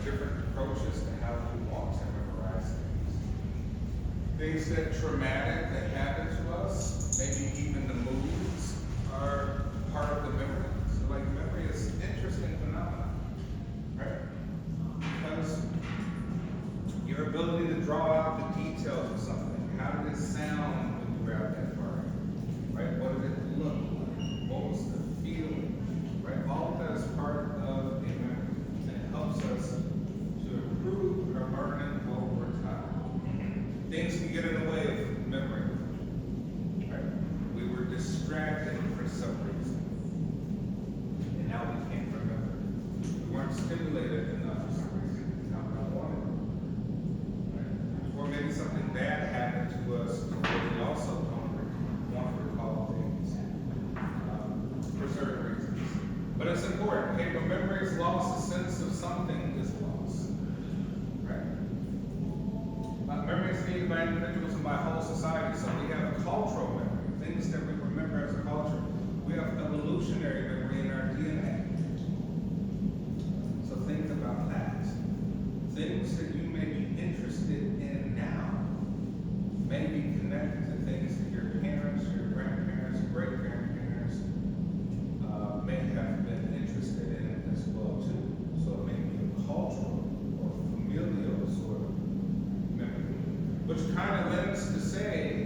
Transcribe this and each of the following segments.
different approaches to how we want to memorize things. Things that traumatic that happen to us, maybe even the movies, are part of the memory. So like memory is an interesting phenomenon, right? Because your ability to draw out the details of something. How did it sound when you were at that party? Right? What did it look like? What was the feeling? Right? All of that is part of a memory. And it helps us to improve our learning over time. Things can get in the way of memory. Right? We were distracted for some reason. And now we can't remember. We weren't stimulated enough for some reason. Now we don't want it. Or maybe something bad happened to us where we also don't want to recall things for certain reasons. But it's important. Okay, when memory is lost, a sense of something is lost. Right? Memory is needed by individuals and by whole society. So we have cultural memory, things that we remember as a culture. We have evolutionary memory in our DNA. So think about that. Things that you may be interested in now may be connected to things that your parents, your grandparents, great-grandparents may have been interested in as well too. So it may be a cultural or familial sort of memory, which kind of lends to say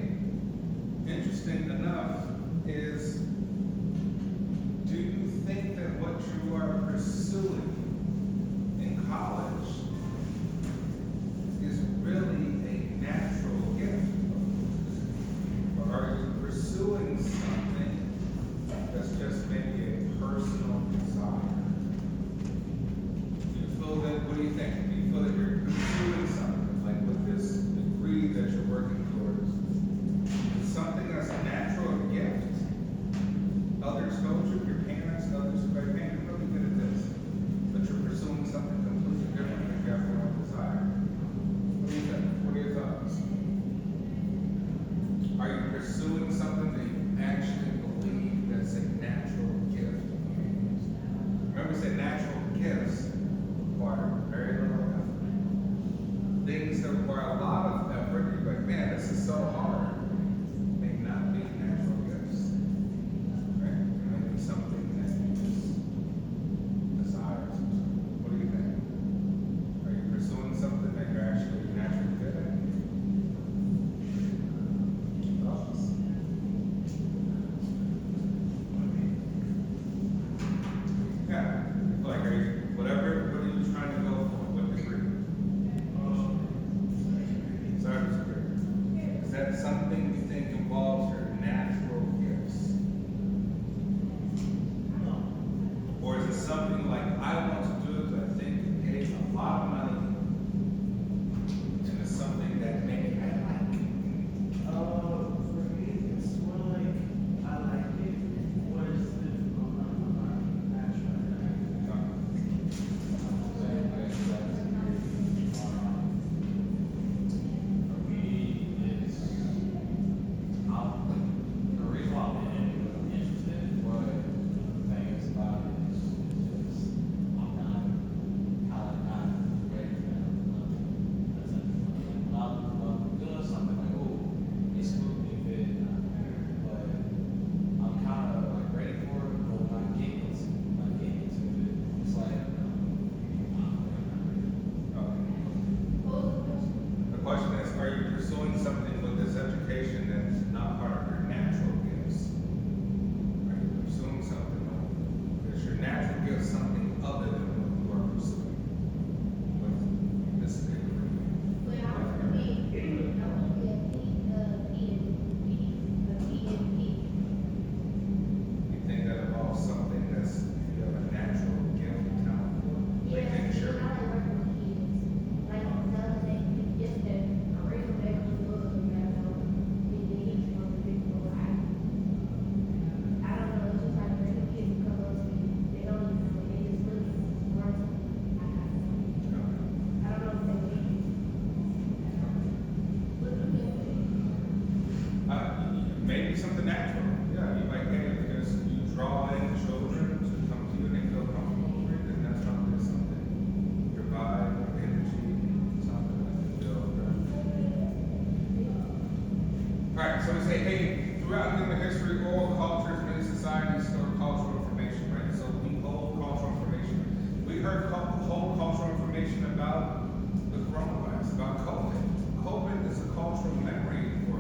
store cultural information, right? So we hold cultural information. We heard hold cultural information about the coronavirus, about COVID. COVID is a cultural memory for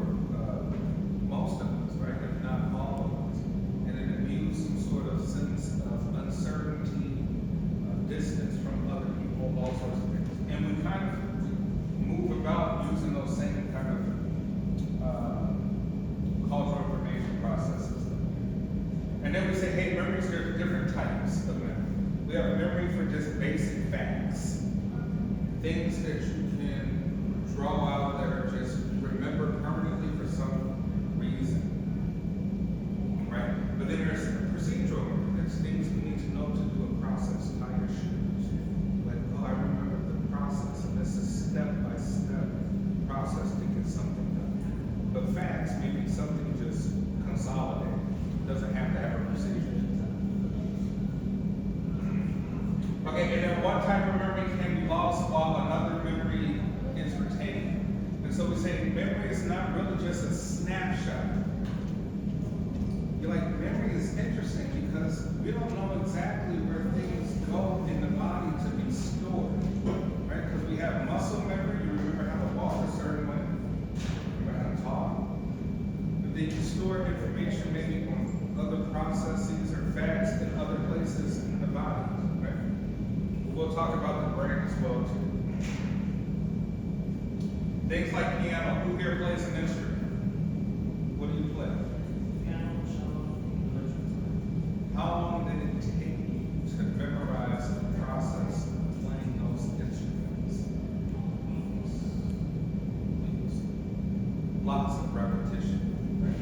most of us, right? If not all of us. And it imbues some sort of sense of uncertainty, distance from other people, all sorts of things. And we kind of move about using those same kind of cultural information processes. And then we say, hey, memories, there's different types of memory. We have memory for just basic facts, things that you can draw out that are just remembered permanently for some reason, right? But then there's procedural memory. There's things we need to know to do a process, tie your shoes. Like, oh, I remember the process, and this is step-by-step process to get something done. But facts may be something just consolidated. It doesn't have to have a procedure. Okay, and then one type of memory can be lost while another memory is retained. And so we say memory is not really just a snapshot. You're like, memory is interesting because we don't know exactly where things go in the body to be stored, right? Because we have muscle memory, you remember how to walk a certain way, remember how to talk. But they can store information maybe on other processes or facts in other places in the body, right? We'll talk about the brain as well too. Things like piano. Who here plays an instrument? What do you play? Piano, cello, electric. How long did it take you to memorize the process of playing those instruments? Weeks. Lots of repetition, right?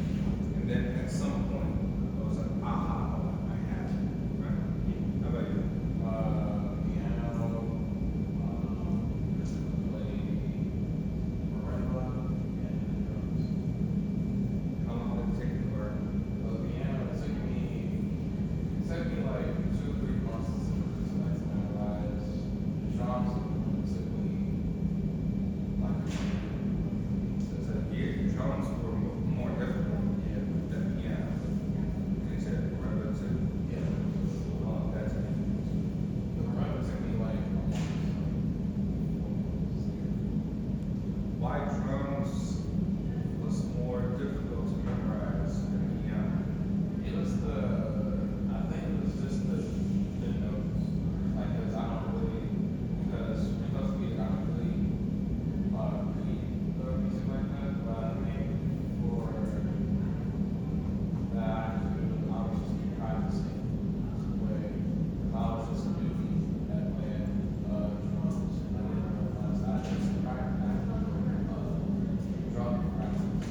And then at some point, it was an aha moment. I had it, right? How about you? Piano, play marimba, and drums. How long did it take you to learn? Well, the piano, it took me like 2 or 3 months to memorize. Drums, it took me like a year. Yeah, drums were more difficult Yeah. than piano. They said marimba too. Yeah. How long did that take? The marimba took me like a month. Why drums was more difficult to memorize than piano? It was I think it was just the notes. Like, cause I don't really, because we I don't really, read music like that, but I think for that, I was just be practicing way, I was just new at playing, drums. I didn't realize I just practiced, drum practice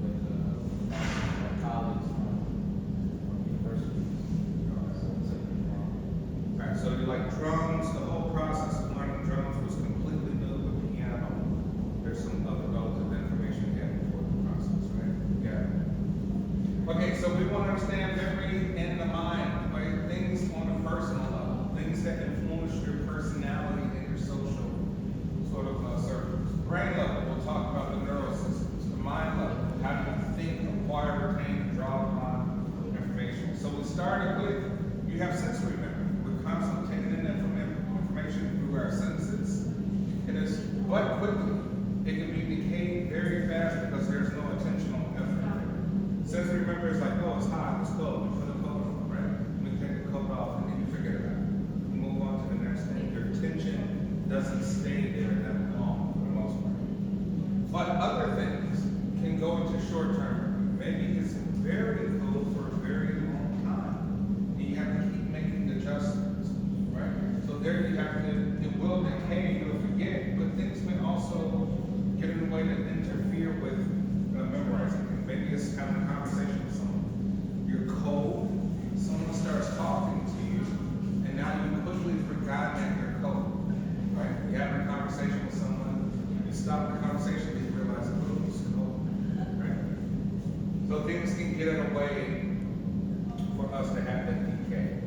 with, colleagues from universities. Alright, so you like drums, the whole process of learning drums was completely new with piano. There's some other relative information you had before the process, right? Yeah. Okay, so we want to understand memory in the mind, right? Things on a personal level, things that influence your personality and your social sort of circles. Brain level, we'll talk about the neural systems. The mind level, how do you think, acquire, retain, and draw upon information. So we started with, you have sensory memory. We're constantly taking in information through our senses. And it's, but quickly, it can be decayed very fast because there's no attentional effort. Sensory memory is like, oh, it's hot, it's cold, we put a coat on, right? We take the coat off and then you forget about it. You move on to the next thing. Your attention doesn't stay there that long for the most part. But other things can go into short-term memory. Maybe it's very cool for a very long time. And you have to keep making adjustments, right? So there you have to, it will decay, you'll forget, but things may also get in the way that interfere with memorizing. Maybe it's having a conversation with someone. You're cold, someone starts talking to you, and now you quickly forgot that you're cold, right? You're having a conversation with someone, you stop the conversation, and you realize, oh, it's cold, right? So things can get in the way for us to have that decay.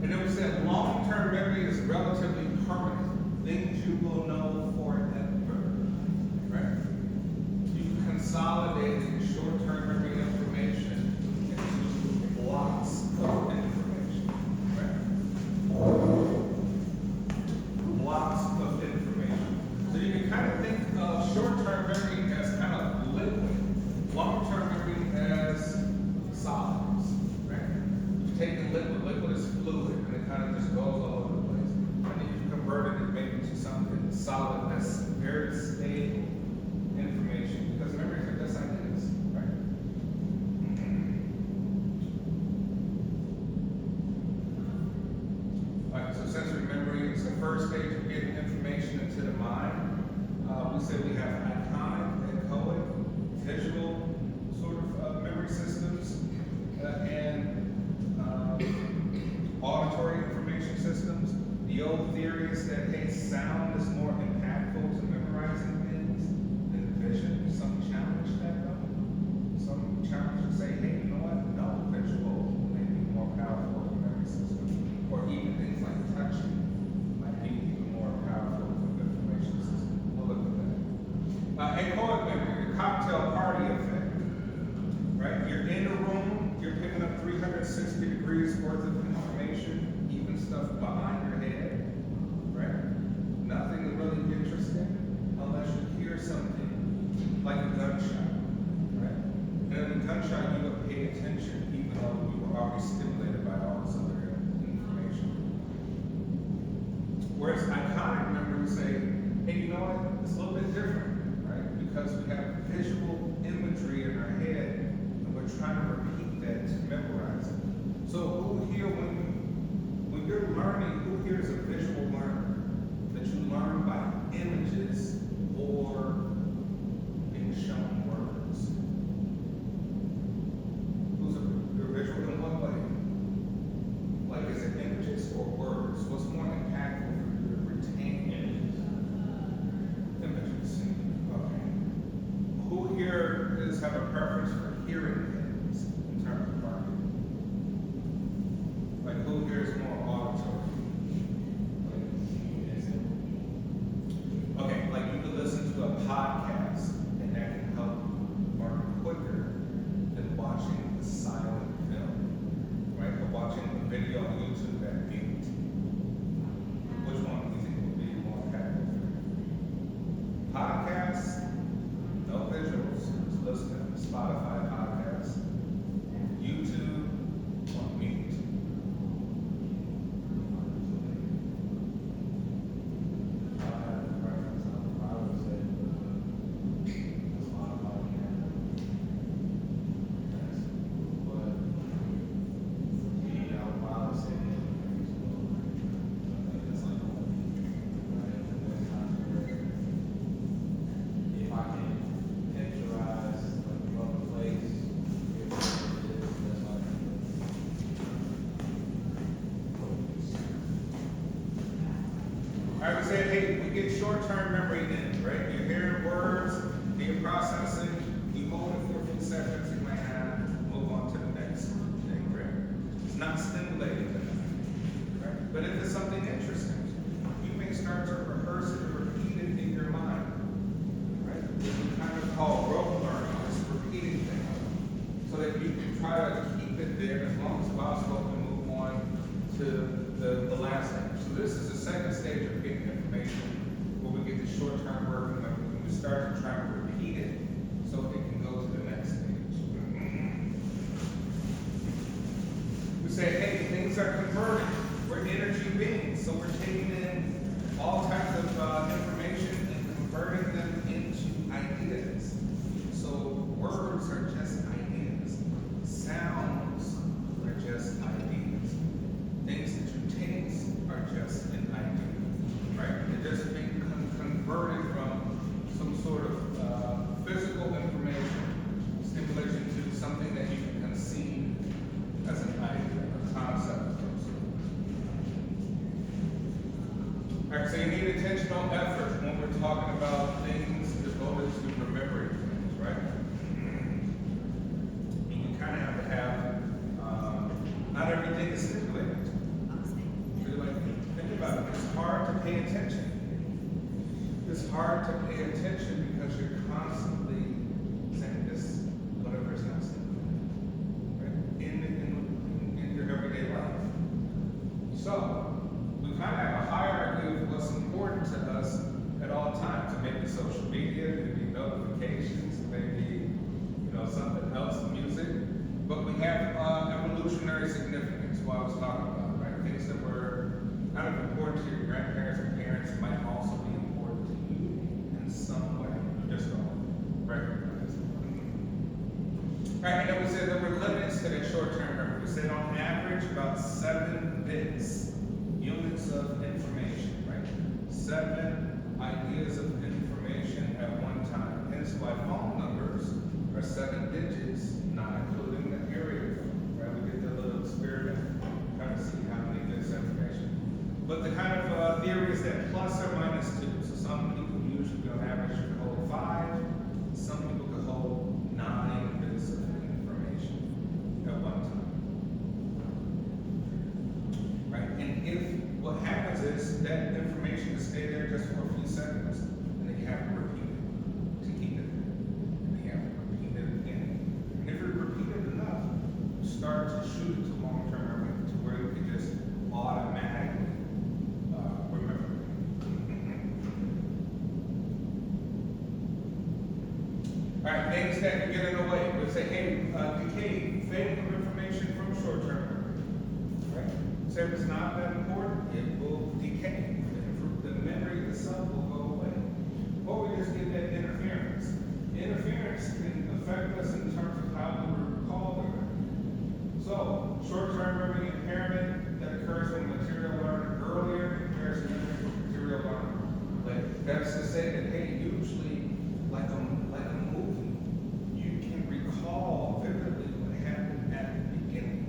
And then we said long-term memory is relatively permanent. Things you will know forever, right? You consolidated short-term memory information kind of just goes all over the place. And then you convert it maybe to something solid that's very stable information, because memories are just ideas, right? Alright, so sensory memory is the first stage of getting information into the mind. We said we have iconic, echoic, visual sort of memory systems, and auditory information systems. The old theory is that, hey, sound is more impactful to memorizing things than vision. Some challenge that though. Some challenge would say, hey, you know what? No, visual may be more powerful in the memory system. Or even things like touching might be even more powerful in the information system. We'll look at that. Echoic memory, the cocktail party effect. Right? You're in a room, you're picking up 360 degrees worth of information, even stuff behind your head, right? Nothing really interesting unless you hear something like a gunshot, right? And in a gunshot, you would pay attention, even though you were already stimulated by all this other information. Whereas iconic memory say, hey, you know what? It's a little bit different, right? Because we have visual imagery in our head, and we're trying to repeat that to memorize it. So who here, when you're learning, who here is a visual learner? That you learn by images or being shown words? You're visual in what way? Like, is it images or words? What's more impactful for you to retain? Images. Okay. Who here have a preference for hearing things in terms of learning? Like, who here is more auditory? Okay, like you can listen to a podcast and that can help you learn quicker than watching the silent film, right? Or watching a video on YouTube at mute. Which one do you think would be more impactful for you? Podcasts, no visuals, just listen to Spotify podcasts, YouTube on mute. I would say, hey, we get short-term memory in, right? You're hearing words, you're processing, you hold it for a few seconds, you might have move on to the next thing, right? It's not stimulating enough, right? But if it's something interesting, you may start to rehearse it or repeat it in your mind, right? What we kind of call rote learning, is repeating things, so that you can try to keep it there as long as possible and move on to the last thing. So this is the second stage of getting information, where we get the short-term working memory, and we start to try to repeat it so it can go to the next stage. We say, hey, things are converted. We're energy beings, so we're taking in all types of information and converting them into ideas. So words are just ideas. Sounds are just ideas. Things that you taste are just an idea, right? They're just being converted from some sort of physical information, stimulation to something that you can conceive as an idea, a concept of some sort. All right, so you need intentional effort when we're talking about things devoted to remembering things, right? And you kind of have to have, not everything is stimulated. Think about it. It's hard to pay attention. It's hard to pay attention because you're constantly saying this, whatever is not stimulated, right? In your everyday life. So we kind of have a hierarchy of what's important to us at all times. It may be social media, it may be notifications, it may be, something else, music. But we have evolutionary significance, what I was talking about, right? Things that were not only important to your grandparents or parents might also be important to you in some way. You just don't recognize it. All right, and then we said there were limits to that short-term memory. We said on average about 7 bits, units of information, right? 7 ideas of information at one time. Hence why phone numbers are 7 digits, not including the area code, right? We did the little experiment, kind of see how many bits of information. But the kind of theory is that plus or minus 2. So some people usually on average could hold 5, some people could hold 9 bits of information at one time. Right? And if what happens is that information will stay there just for a few seconds, and then you have to repeat it to keep it there. And you have to repeat it again. And if you repeat it enough, you start to shoot it to long-term memory to where you can just automatically remember it. All right, things that can get in the way. We say, hey, decay, fading of information from short-term memory. Right? So if it's not that important, it will decay. The memory itself will go away. Or we just get that interference. Interference can affect us in terms of how we recall the memory. So, short-term memory impairment that occurs when material learned earlier impairs memory for material learned later. That's to say that, hey, usually, like a movie, you can recall vividly what happened at the beginning,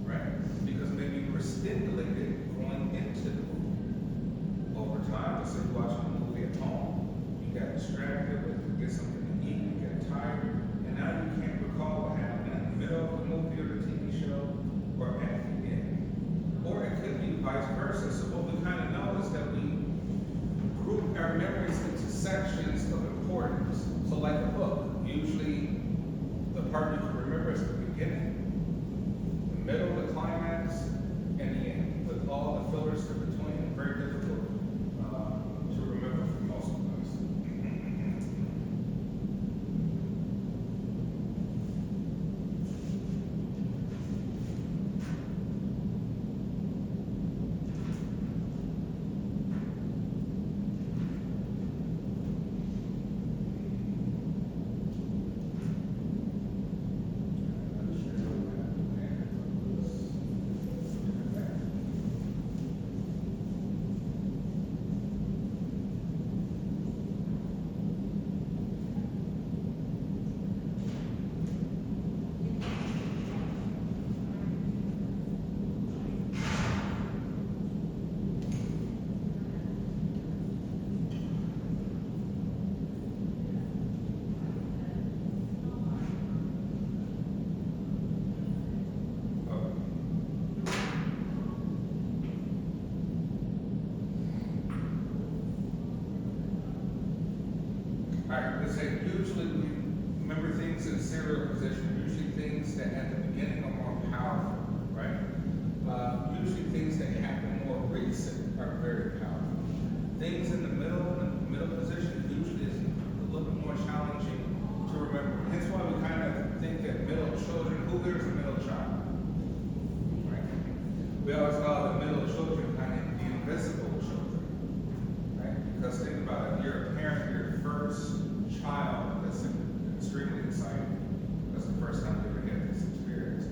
right? Because maybe you were stimulated going into the movie. Over time, let's say you're watching a movie at home, you got distracted, you get something to eat, you get tired, and now you can't recall what happened in the middle of the movie or the TV show or at the beginning. Or it could be vice versa. So what we kind of know is that we group our memories into sections of importance. So like a book, usually the part you can remember is the beginning, the middle, the climax, and the end. With all the fillers in between, very difficult to remember for most of us. Alright, let's say usually we remember things in serial position, usually things that at the beginning are more powerful, right? Usually things that happen more recent are very powerful. Things in the middle position usually is a little bit more challenging to remember. Hence why we kind of think that middle children, who here is a middle child? Right? We always call the middle children kind of the invisible children, right? Because think about it, you're a parent, you're the first child, that's extremely exciting. That's the first time you ever get this experience.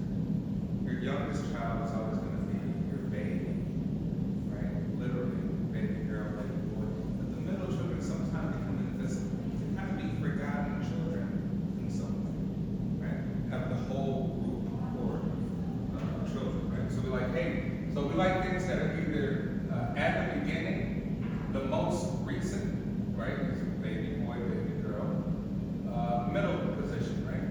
Your youngest child is always going to be your baby, right? Literally, baby girl, baby boy. But the middle children sometimes become invisible. They kind of be forgotten children in some way, right? Have the whole group for children, right? So we're like, hey, so we like things that are either at the beginning, the most recent, right? Baby boy, baby girl, middle position, right?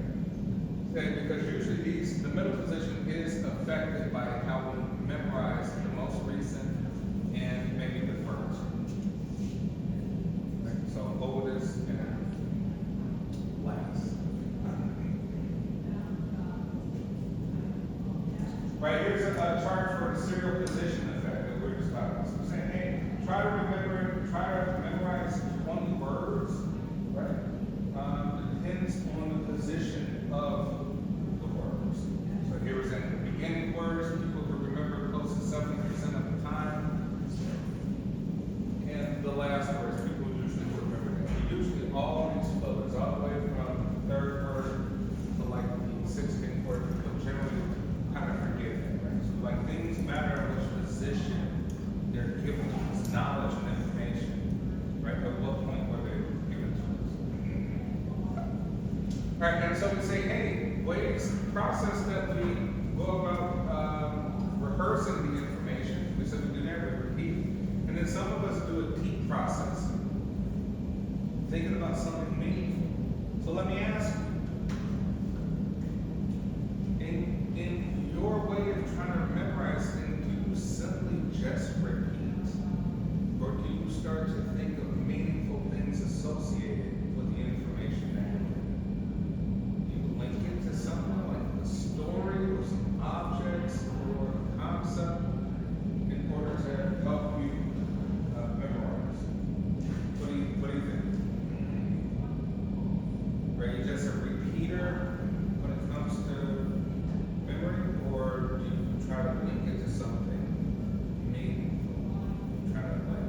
Because usually the middle position is affected by how we memorize the most recent and maybe the first. Right? So oldest and last. Right, here's a chart for the serial position effect that we we're just talking about. So we're saying, hey, try to memorize 20 words, right? Depends on the position of the words. So here was in the beginning words, people could remember close to 70 process that we go about rehearsing the information. We said we do that, we repeat. And then some of us do a deep process, thinking about something meaningful. So let me ask you, in your way of trying to memorize things, do you simply just repeat? Or do you start to think of meaningful things associated with the information that you link it to something like a story or some objects or a concept in order to help you memorize? What do you think? Are you just a repeater when it comes to memory, or do you try to link it to something meaningful? Try to like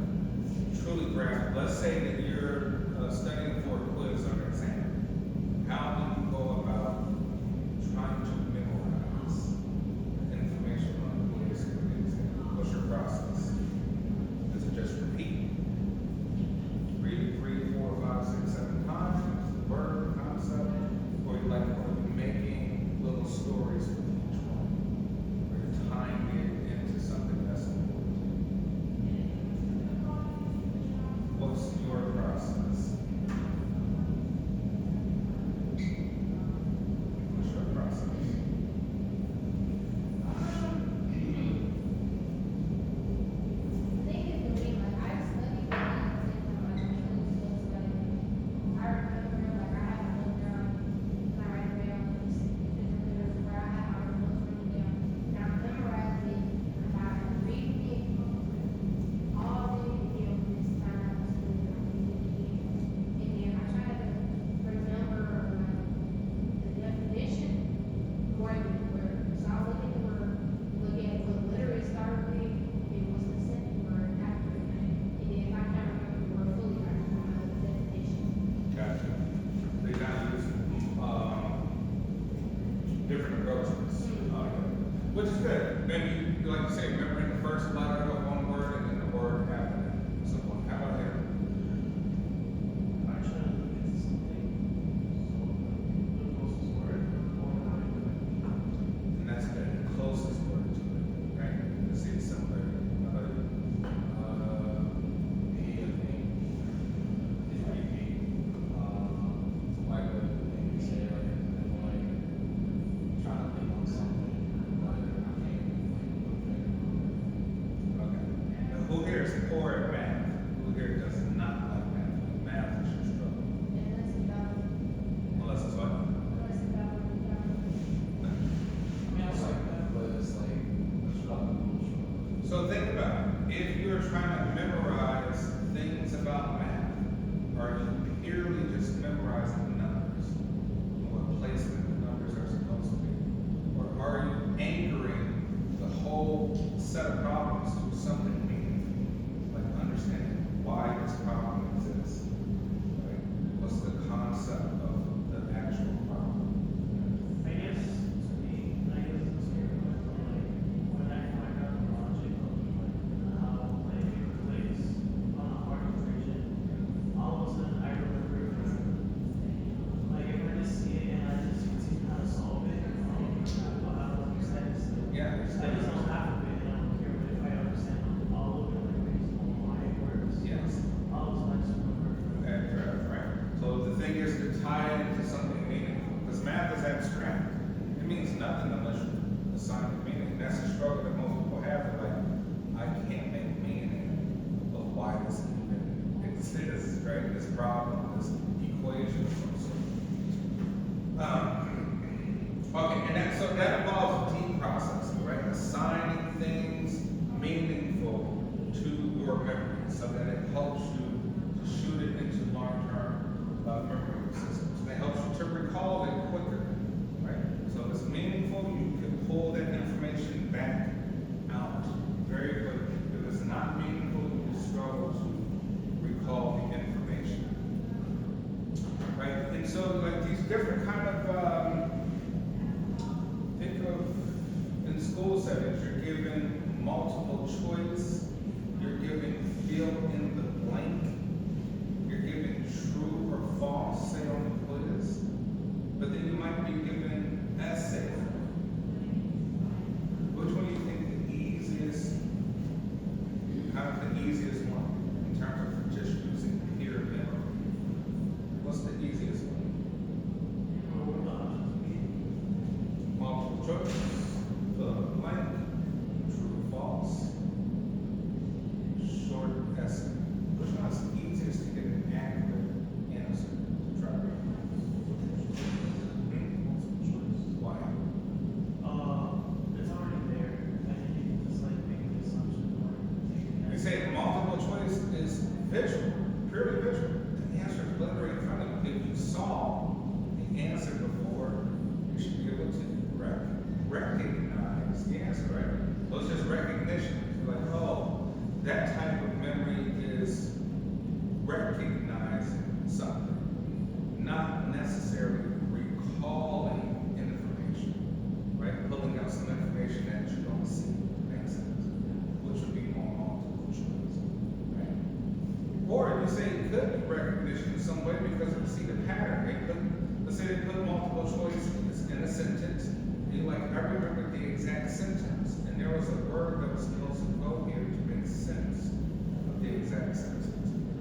truly grasp. Let's say that you're studying for a quiz or an exam. How do you go about trying to memorize information on the quiz or the exam? What's your process? Is it just repeat? Read it 3, 4, 5, 6, 7 times, the word, the concept, or are you making little stories with each one? Or you're tying it into something that's important? What's your process? What's your process? Gotcha. They not use different approaches, which is good. Maybe, like you say, remembering the first letter of one word and then the word after that. Someone, how about that? I try to look into something, so the closest word, And that's the closest word to it, right? To see it somewhere. How about you? me, I think, is repeat. Like what you said, like, trying to think on something, but I can't think of it. Okay. Now, who here is poor at math? Who here does not like math? Math is your struggle. Unless it's what? I mean, I like that, but it's like a struggle. So think about it. If you're trying to memorize things about math, are you purely just memorizing the numbers? What placement the numbers are supposed to be? Or are you anchoring the whole set of problems to something meaningful? Like understanding why this problem exists. Right? What's the concept of the actual problem? I guess to me, I guess it's sort of like when I find out the logic of like how like it relates on a hard equation, all of a sudden I remember like if I just see it and I just see how to solve it, I don't understand it still. Yeah, it's I just know half of it and I don't care, but if I understand all of it, like reason why it works, yes. all of a sudden I just remember. Right. So the thing is to tie it into something meaningful, because math is abstract. It means nothing unless you assign it meaning. That's the struggle that most people have. They're like, I can't make meaning of why this even exists, right? This problem, this equation of some sort. Okay, and that involves a deep process, right? Assigning things meaningful to your memory so that it helps you to shoot it into long-term memory systems. And it helps you to recall it quicker, right? So if it's meaningful, you can pull that information back out very quickly. If it's not meaningful, you struggle to recall the information, right? And so like these different kind of, think of in school settings, you're given multiple choice, you're given fill in the blank, you're given true or false, say on the quiz, but then you might be given essay form. Which one do you think the easiest, kind of the easiest one in terms of just using peer memory? What's the easiest one? Multiple choice, fill in the blank, true or false, short essay. Which one is the easiest to get an accurate answer to try to Why? It's already there. I think you can just like make an assumption or take an You say multiple choice is visual, purely visual. The answer is literally in front of you. If you saw the answer before, you should be able to recognize the answer, right? So it's just recognition. It's like, oh, that type of memory is recognizing something, not necessarily recalling information, right? Pulling out some information that you don't see, makes sense, which would be more multiple choice, right? Or you say it could be recognition in some way because you see the pattern. They put, let's say they put multiple choices in a sentence, and you're like, I remember the exact sentence, and there was a word that was supposed to go here to make sense of the exact sentence,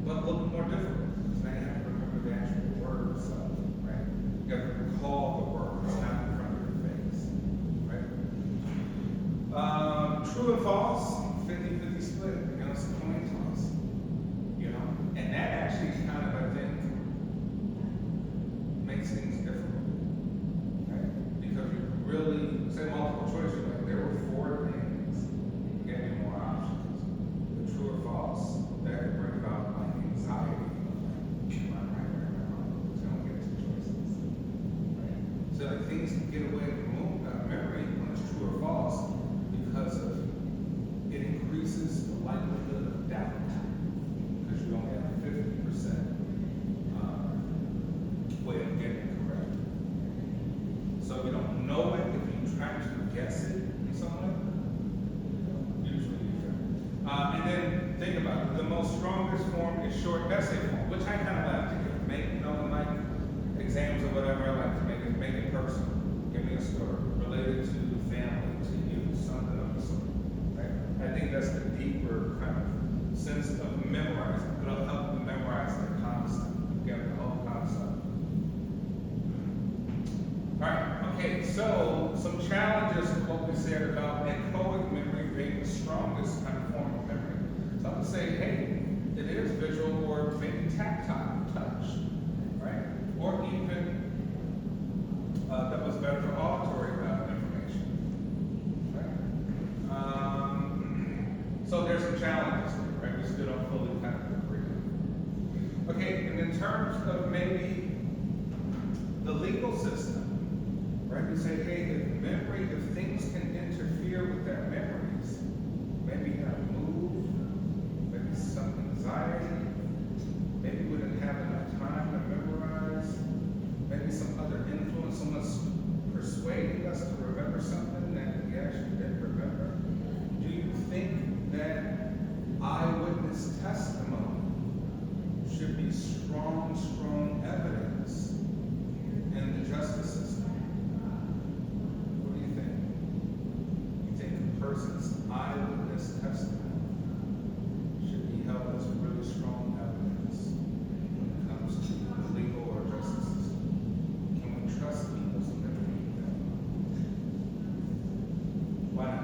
but a little more difficult, because now you have to remember the actual word itself, right? You have to recall the word, it's not in front of your face, right? True and false, 50-50 split, you know, it's a coin toss, you know? And that actually kind of, I think, makes things difficult, right? Because you really, say multiple choice, you're like, there were 4 things, you get any more options. The true or false, that could bring about like anxiety, am I right or am I wrong? Because you don't get 2 choices, right? So like things can get away from memory when it's true or false because of it increases the likelihood of doubt because you only have 50% way of getting it correct. So you don't know it if you try to guess it in some way. Usually you fail. And then think about it. The most strongest form is short essay form, which I kind of like to give. Make, you know, like exams or whatever, I like to make it personal. Give me a story related to family, to you, something of the sort. Right? I think that's the deeper kind of sense of memorizing. It'll help you memorize the concept, get the whole concept. All right, okay, so some challenges to what we said about echoic memory being the strongest kind of form of memory. So I would say, hey, it is visual or maybe tactile, touch, right? Or even, that was better for auditory information, right? So there's some challenges there, right? We still don't fully kind of agree. Okay, and in terms of maybe the legal system, right? We say, hey, if things can interfere with their memories, maybe you have mood, maybe some anxiety, maybe we didn't have enough time to memorize, maybe some other influence, someone's persuading us to remember something that we actually didn't remember. Do you think that eyewitness testimony should be strong evidence in the justice system? What do you think? You think a person's eyewitness testimony should be held as really strong evidence when it comes to the legal or justice system? Can we trust people's memory? Why not?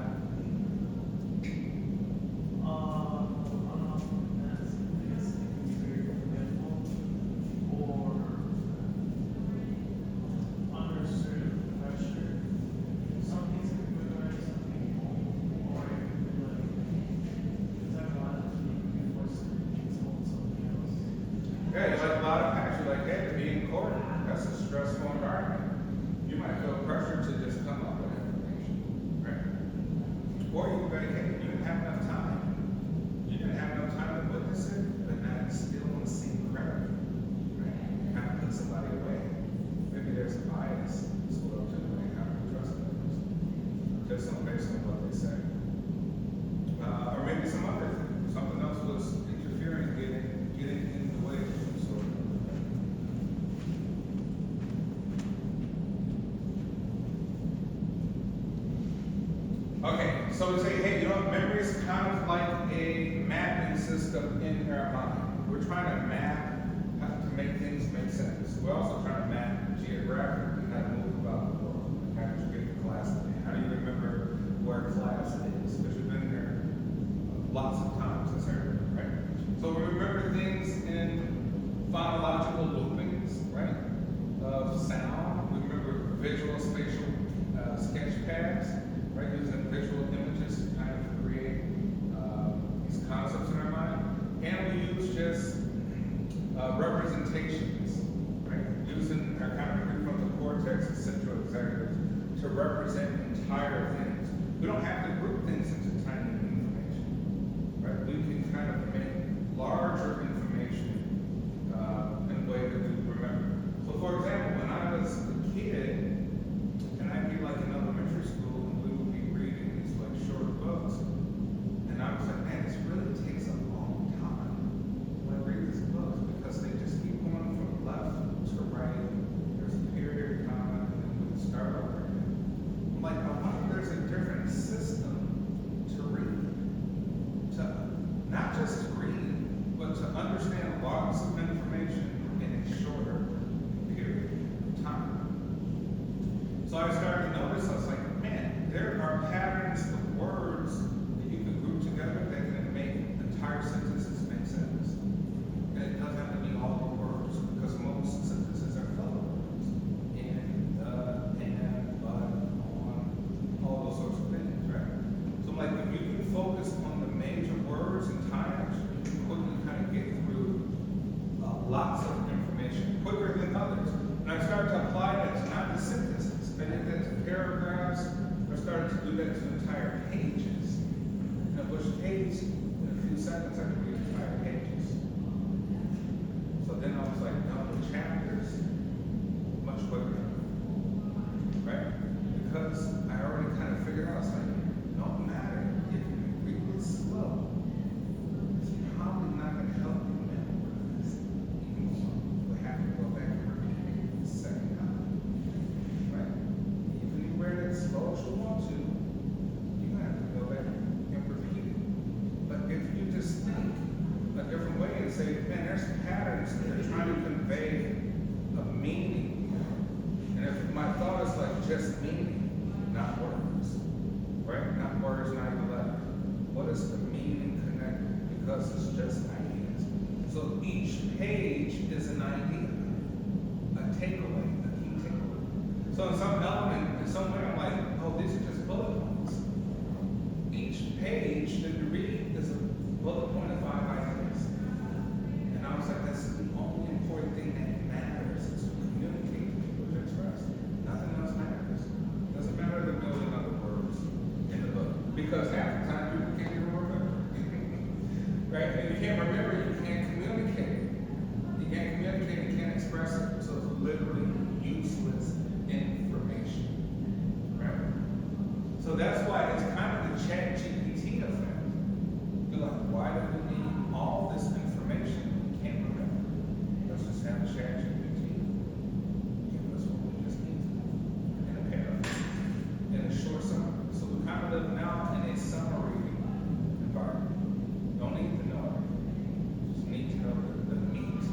Okay, so we say, hey, you know what, memory is kind of like a mapping system in our mind. We're trying to map how to make things make sense. We're also trying to map geographically how to move about the world. How did you get to class today? How do you remember where class is? Because you've been there lots of times, that's right? So we remember things in phonological loopings, right? Of sound. We remember visual spatial sketch pads, right? Using visual images to kind of create these concepts in our mind. And we use just representations, right? Using our kind of prefrontal cortex and central executives to represent entire things. We don't have to group things into tiny information, right? We can kind of make larger information in a way that we remember. So for example, when I was a kid, and I'd be like in elementary school, and we would be reading these like short books, and I was like, man, this really takes a long time when I read these books, because they just keep going from left to right, there's a period of time, and then we can start over again. I'm like, I wonder if there's a different system to read, to not just to read, but to understand lots of information in a shorter period of time. So I started to notice, I was like, man, there are patterns of words that you can group together that can make entire sentences make sense. And it doesn't have to be all the words, because most sentences are full of words. And, but, on, all those sorts of things, right? So like, if you can focus on the major words and times, you can quickly kind of get through lots of information quicker than others. And I started to apply that to not just sentences, I did that to paragraphs. I started to do that to entire pages. And I pushed page, in a few seconds I could read entire pages. So then I was like, done with chapters much quicker, right? Because I already kind of figured out, it's like, no matter if you read it slow, it's probably not going to help you memorize. You have to go back and read it the second time, right? If you read it slow as you want to, you're going to have to go back and repeat it. But if you just think a different way and say, man, there's patterns that are trying to convey a meaning. And if my thought is like just meaning, not words, right? Not words, not even letters. What is the meaning connected? Because it's just ideas. So each page is an idea, a takeaway, a key takeaway. So in some element, in some way, I'm like, oh, these are just bullet points. Each page that you read is a bullet point of 5 ideas. And I was like, that's the only important thing that matters is to communicate to people, to express. Nothing else matters. Doesn't matter the million other words in the book. Because half the time people can't even remember. Right? And you can't remember, you can't communicate. You can't communicate, you can't express it. So it's literally useless information. Right? So that's why it's kind of the ChatGPT effect. You're like, why do we need all this information we can't remember? Let's just have ChatGPT give us what we just need in a paragraph, in a short summary. So we kind of live now in a summary environment. Don't need to know it. Just need to know the meat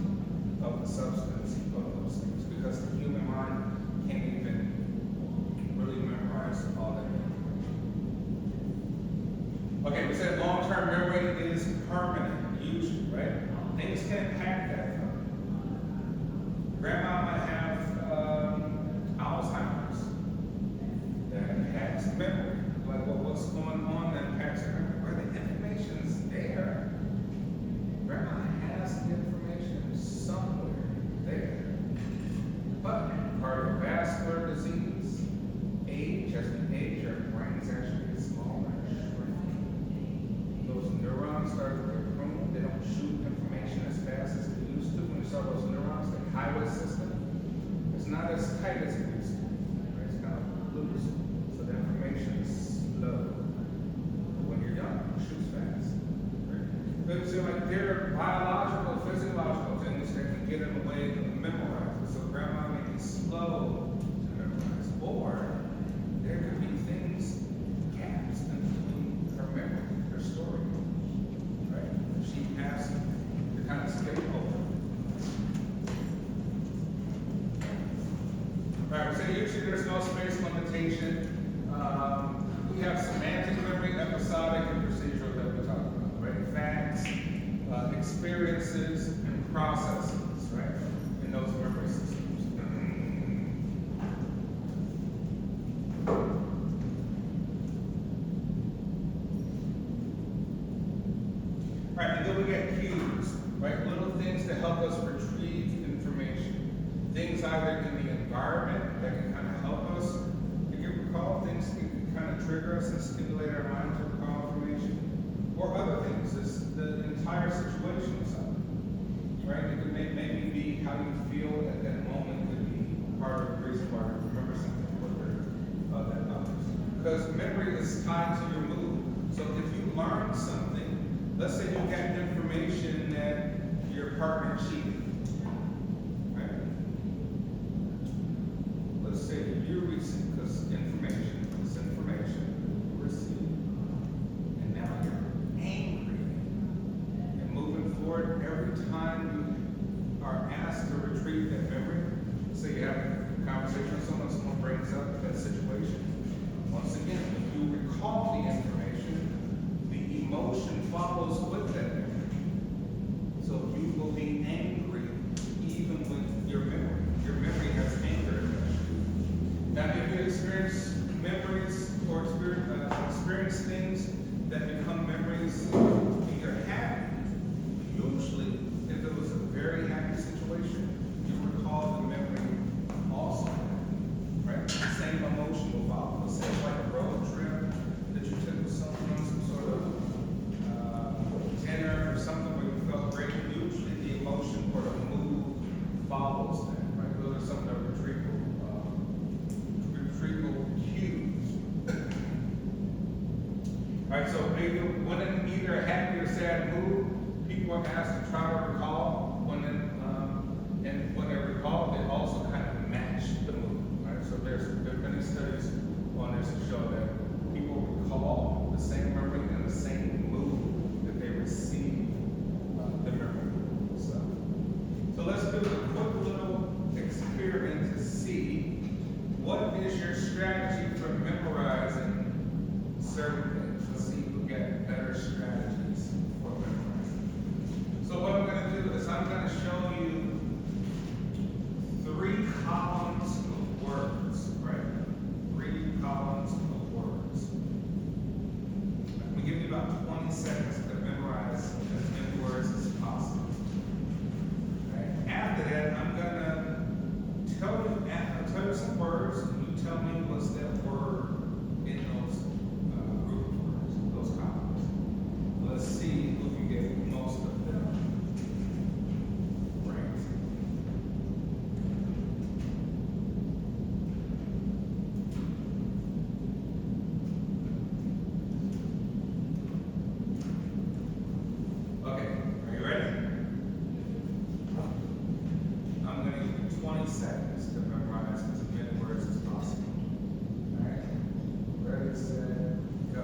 of the substance of those things, because the human mind can't even really memorize all that information. Okay, we said long-term memory is permanent, usually, right? Things can hack that from. Grandma might have Alzheimer's. That hacks memory. Like, well, what's going on that hacks her memory? Where the information's there. Grandma has the information somewhere there. But cardiovascular disease, age, as we age, our brains actually get smaller and shrink. Those neurons start to get pruned. They don't shoot information as fast as they used to. When you saw those neurons, the highway system, it's not as tight as it used to be. Right? It's kind of loose. So the information is slow. But when you're young, it shoots fast. Right? But so like there are biological, physiological things that can get in the way of memorizing. So grandma may be slow to memorize. Or there could be things, gaps rotation. We have semantic memory, episodic, and procedural that we talk about, right? Facts, experiences, and processes, right? In those memory systems. Right, and then we get cues, right? Little things to help us retrieve information. Things either in the environment that can kind of help us to get recall, things that can kind of trigger us and stimulate our mind to recall information, or other things, it's the entire situation of something, right? It could maybe be how you feel at that moment could be part of the reason why you remember something quicker than others. Because memory is tied to your mood. So if you learn something, let's say you got information that your partner cheated, right? Let's say you receive, because information is information, you receive, and now you're angry. And moving forward, every time you are asked to retrieve that memory, say you have a conversation with someone, someone brings up that situation. Once again, if you recall the information, the emotion follows with that memory. So you will be angry even with your memory. Your memory has anger attached to it. Now, if you experience memories or experience things that become memories and you're happy, usually, if it was a very happy situation, you recall the memory also, right? The same emotion will follow. Let's say it's like a road trip that you took with someone, some sort of dinner or something where you felt great. Usually the emotion or the mood follows that, right? Those are some of the retrieval cues. All right, so maybe when in either a happy or sad mood, people are asked to try to recall and when they recall, they also kind of match the mood, right? So there are many studies on this to show that people recall the same memory and the same mood that they receive the memory. So let's do a quick little experiment to see what is your strategy for memorizing certain things. Let's see who get better strategies for memorizing. So what I'm going to do is I'm going to show you 3 columns of words, right? 3 columns of words. I'm going to give you about 20 seconds to memorize as many words as possible. Right? After that, I'm going to tell you some words, and you tell me what's that word in those group of words, those columns. Let's see who can get most of them right. Okay, are you ready? I'm going to give you 20 seconds to memorize as many words as possible. All right? Ready, set, go.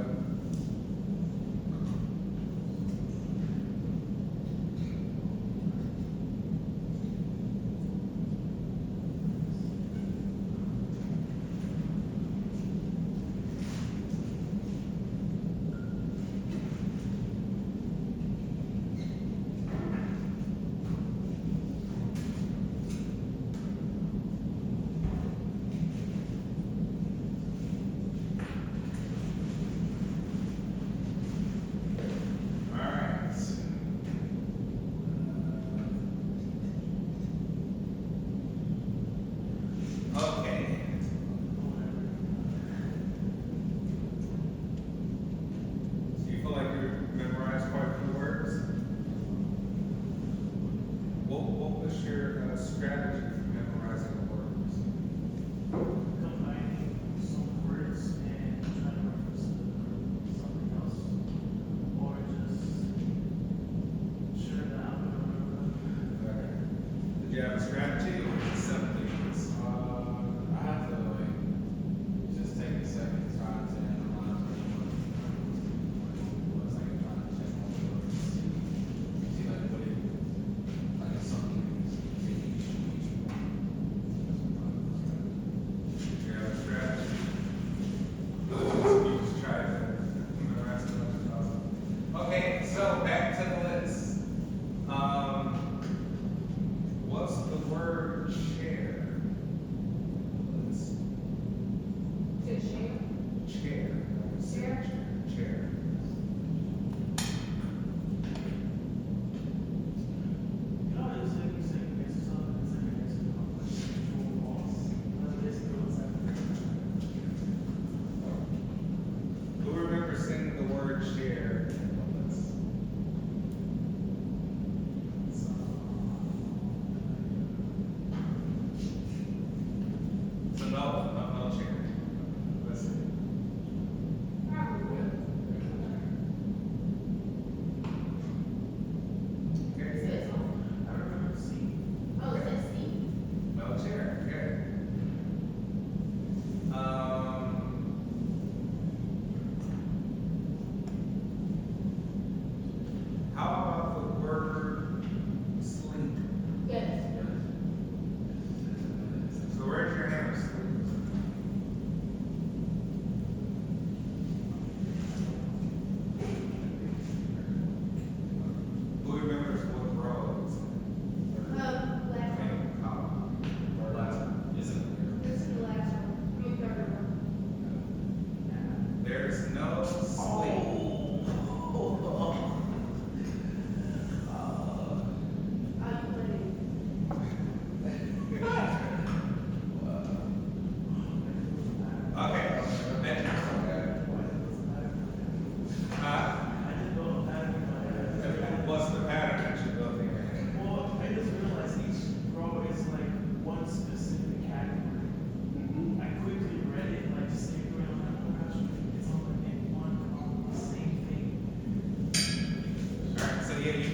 All right. Okay. So you feel like you memorized quite a few words? What was your strategy for memorizing words? Combining some words and trying to reference something else, or just sure that I'm gonna remember them. Okay. Did you have a strategy or was it simply just, I have to just take a second to try to analyze what's like trying to check on the see like what it like it's something each one. did you have a strategy?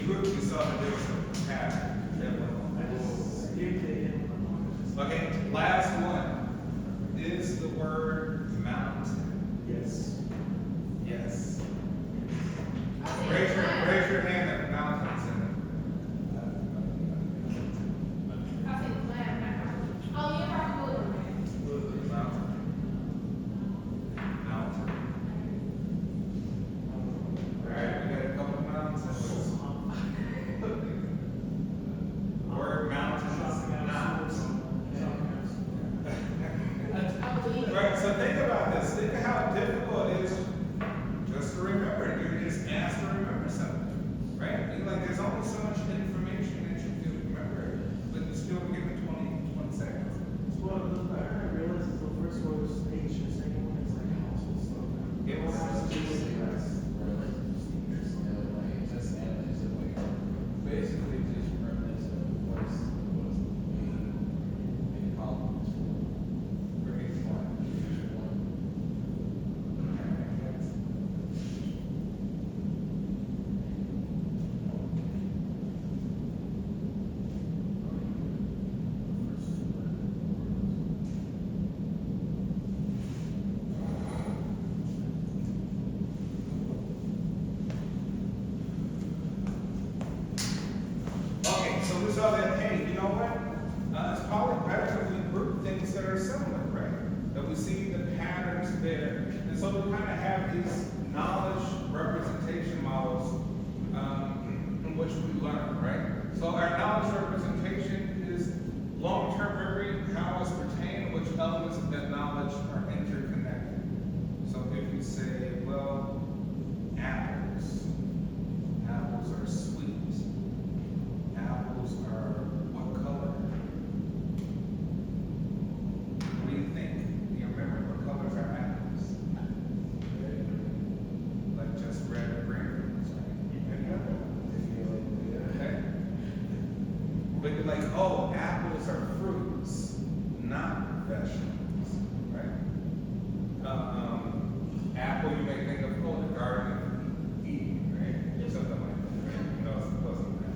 group, we saw that there was a pattern. I just skipped it in one. Okay, last one is the word mountain. Yes. Yes. Raise your hand if mountains in it. Mountain. Mountain. Alright, we got a couple of mountains. Word mountain is not. Right, so think about this. Think of how difficult it is just to remember. You're just asked to remember something, right? You're like, there's only so much information that you can remember, but you're still given 20 seconds. Well, the pattern I realized is the first one was H, the second one is like household stuff. It was Basically, just reminiscent of what's being called for each one. Okay, so we saw that, hey, you know what? It's probably better if we group things that are similar, right? That we see the patterns there. And so we kind of have these knowledge representation models in which we learn, right? So our knowledge representation is long-term memory, how it's pertained, which elements of that knowledge are interconnected. So if we say, well, apples are sweet. Apples are what color? What do you think? Do you remember what colors are apples? Like just red or green? Okay. But you're like, oh, apples are fruits, not vegetables, right? Apple, you may think of, oh, the Garden of Eden, right? Something like that, right? No, it wasn't that.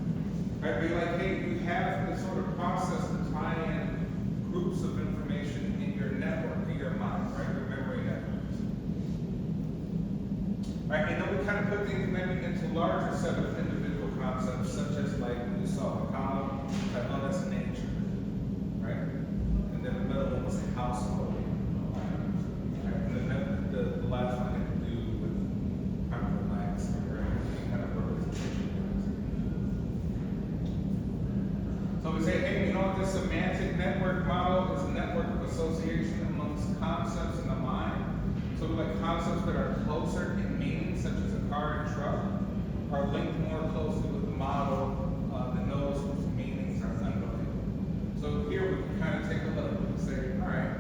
Right, be like, hey, you have this sort of process to tie in groups of information in your network, in your mind, right, your memory networks. Right, and then we kind of put things maybe into larger set of individual concepts, such as like we saw the column, like, oh, that's nature, right? And then the middle one was household. Right? And then the last one had to do with kind of the landscape, right? Kind of representation. So we say, hey, you know what this semantic network model is a network of association amongst concepts in the mind. So like concepts that are closer in meaning, such as a car and truck, are linked more closely with the model that knows whose meanings are unrelated. So here we can kind of take a look and say, all right,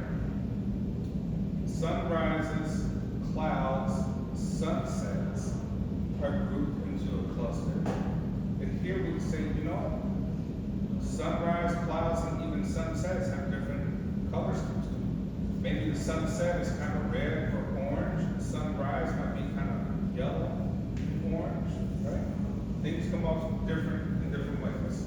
sunrises, clouds, sunsets are grouped into a cluster. And here we say, you know what? Sunrise, clouds, and even sunsets have different color schemes to them. Maybe the sunset is kind of red or orange. The sunrise might be kind of yellow, orange, right? Things come off different in different ways.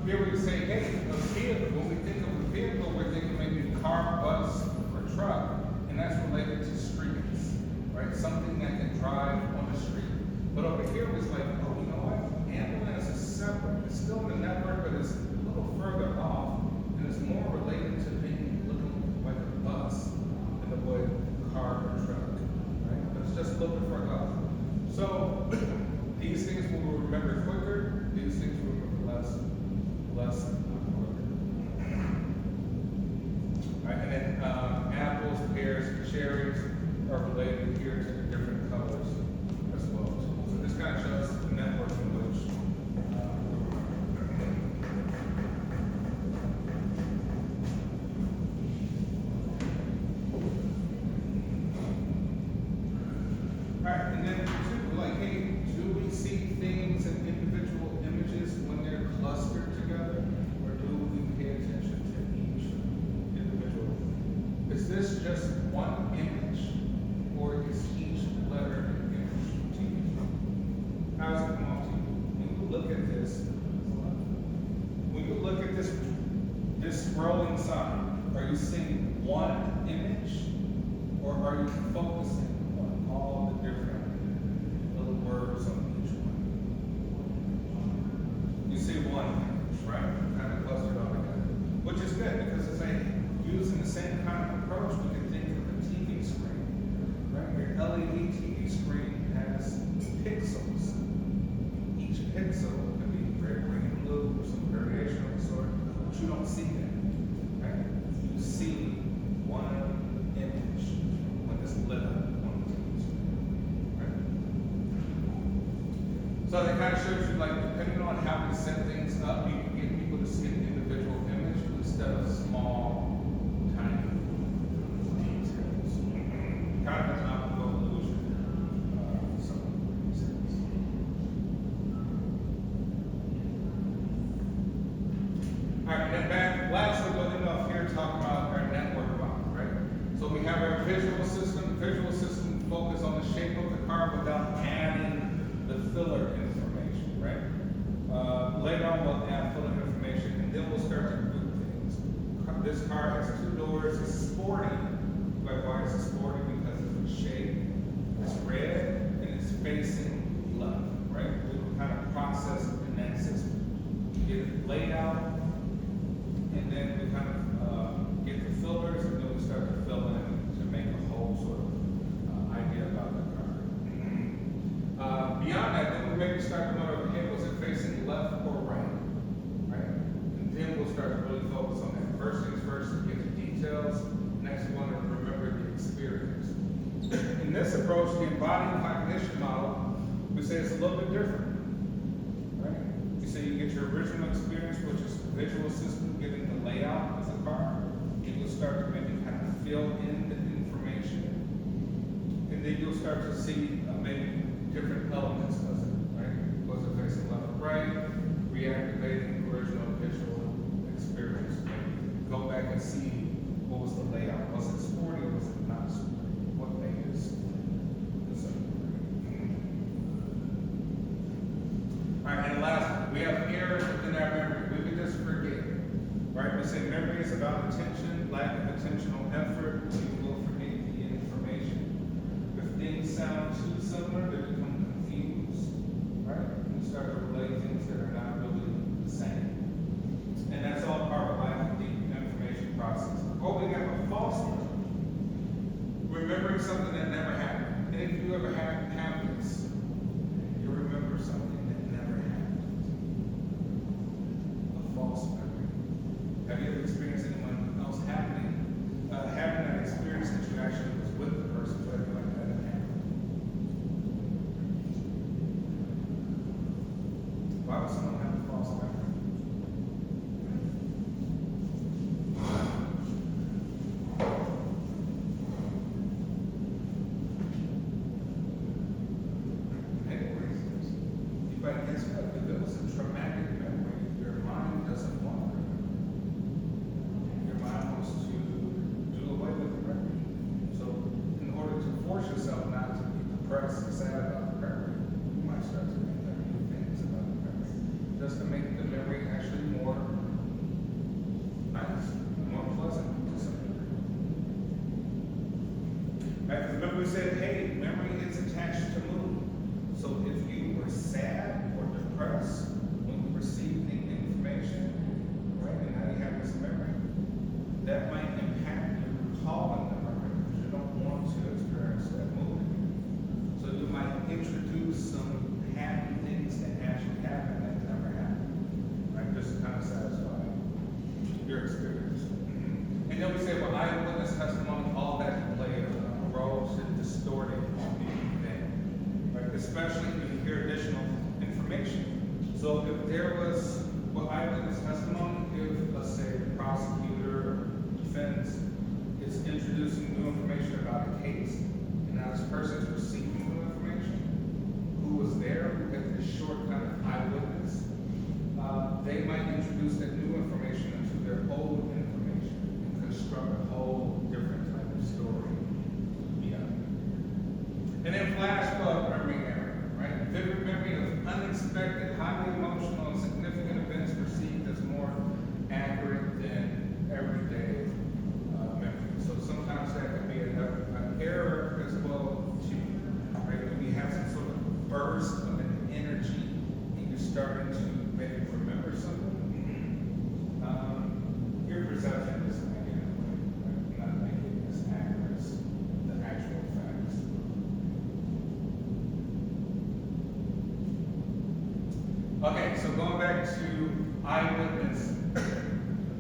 Here we say, hey, a vehicle. When we think of a vehicle, we're thinking maybe car, bus, or truck, and that's related to streets, right? Something that can drive on the street. But over here was like, oh, you know what? Ambulance is separate. It's still in the network, but it's a little further off, and it's more related to being looking like a bus than the way car or truck, right? But it's just a little bit further off. So these things we will remember quicker. These things we will remember less quicker. Right, and then apples, pears, cherries are related here to the different colors as well. So this kind of shows the network in which Alright, and then two, like, hey, do we see things in individual images when they're clustered together? Or do we pay attention to each individual? Is this just one image? Or is each letter an image to you? How's it going? LED TV screen has pixels. Each pixel can be red, green, and blue, or some variation of the sort, but you don't see that, right? You see one image when it's lit up on the TV screen, right? So that kind of shows you, like, depending on how we set things up, you can get people to see an individual image instead of small, tiny details. Kind of an optical illusion. All right, and then last we're looking off here talking about our network model, right? So we have our visual system. Visual system focus on the shape of the car without adding the filler information, right? Later on we'll add filler information, and then we'll start to group things. This car has 2 doors. It's sporty. But why is it sporty? Because of the shape. It's red and it's facing left, right? We will kind of process in that system. Get it laid out, and then we kind of get the fillers, and then we start to fill in to make a whole sort of idea about the car. Beyond that, then we maybe start to know, okay, was it facing left or right? Right? And then we'll start to really focus on that. First things first, get the details. Next, we want to remember the experience. In this approach, the embodied cognition model, we say it's a little bit different. Right? You say you get your original experience, which is the visual system giving the layout of the car. And you'll start to maybe kind of fill in the information. And then you'll start to see maybe different elements of it. Right? Was it facing left or right? Reactivating the original visual experience. Maybe go back and see what was the layout. Was it sporty or was it not sporty? What thing is all right, and last, we have errors within our memory. We could just forget, right? We say memory is about attention, lack of attentional effort. You will forget the information. If things sound too similar, they become confused, right? You start to relate things that are not really the same. And that's all part of lack of deep information processing. Or we have a false memory. Remembering something that never happened. And if you ever have this, you remember something that never happened. A false memory. Have you ever experienced anyone else having that experience that you actually was with the person, but you're like, that didn't happen? Why would someone have a false memory? But guess what? If it was a traumatic memory, your mind doesn't want to remember. Your mind wants to do away with the memory. So, in order to force yourself not to be depressed and sad about the memory, you might start to think of new things about the memory, just to make the memory actually more nice, more pleasant to some degree. Right? Remember we said, hey, memory is attached to mood. So if you were sad or depressed when you received the information, right, and now you have this memory, that might impact you recalling the memory because you don't want to experience that mood again. So you might introduce some happy things that actually happened that never happened, right, just to kind of satisfy your experience. And then we say, well, eyewitness testimony, all that can play a role to distorting the event. Especially if you hear additional information. So if there was, well, eyewitness testimony, if, let's say, the prosecutor or defense is introducing new information about a case, and now this person is receiving new information, who was there, who had this short kind of eyewitness, they might introduce that new information into their old information and construct a whole different type of story. And then flashbulb memory error, right? Vivid memory of unexpected, highly emotional, and significant events perceived as more accurate than everyday memory. So sometimes that can be an error as well, too, right? When you have some sort of burst of an energy and you're starting to maybe remember something, your perception is negative, right? Not making it as accurate as the actual facts. Okay, so going back to eyewitness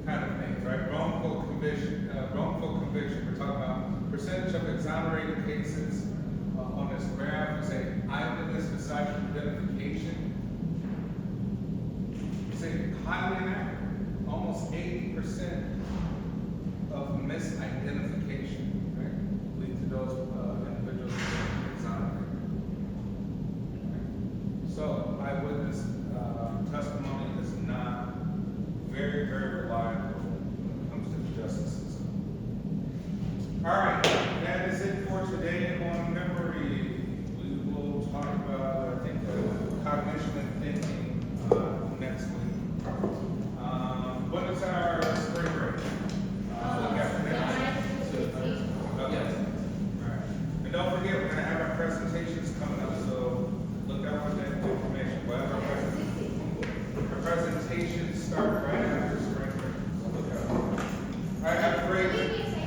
kind of things, right? Wrongful conviction, we're talking about percentage of exonerated cases on this graph. We say eyewitness misidentification. We say highly inaccurate, almost 80% of misidentification, right? Lead to those individuals being exonerated. Right? So eyewitness testimony is not very, very reliable when it comes to the justice system. All right, that is it for today on memory. We will talk about, I think, cognition and thinking next week. When is our spring break? Week after next. Okay. All right. And don't forget, we're gonna have our presentations coming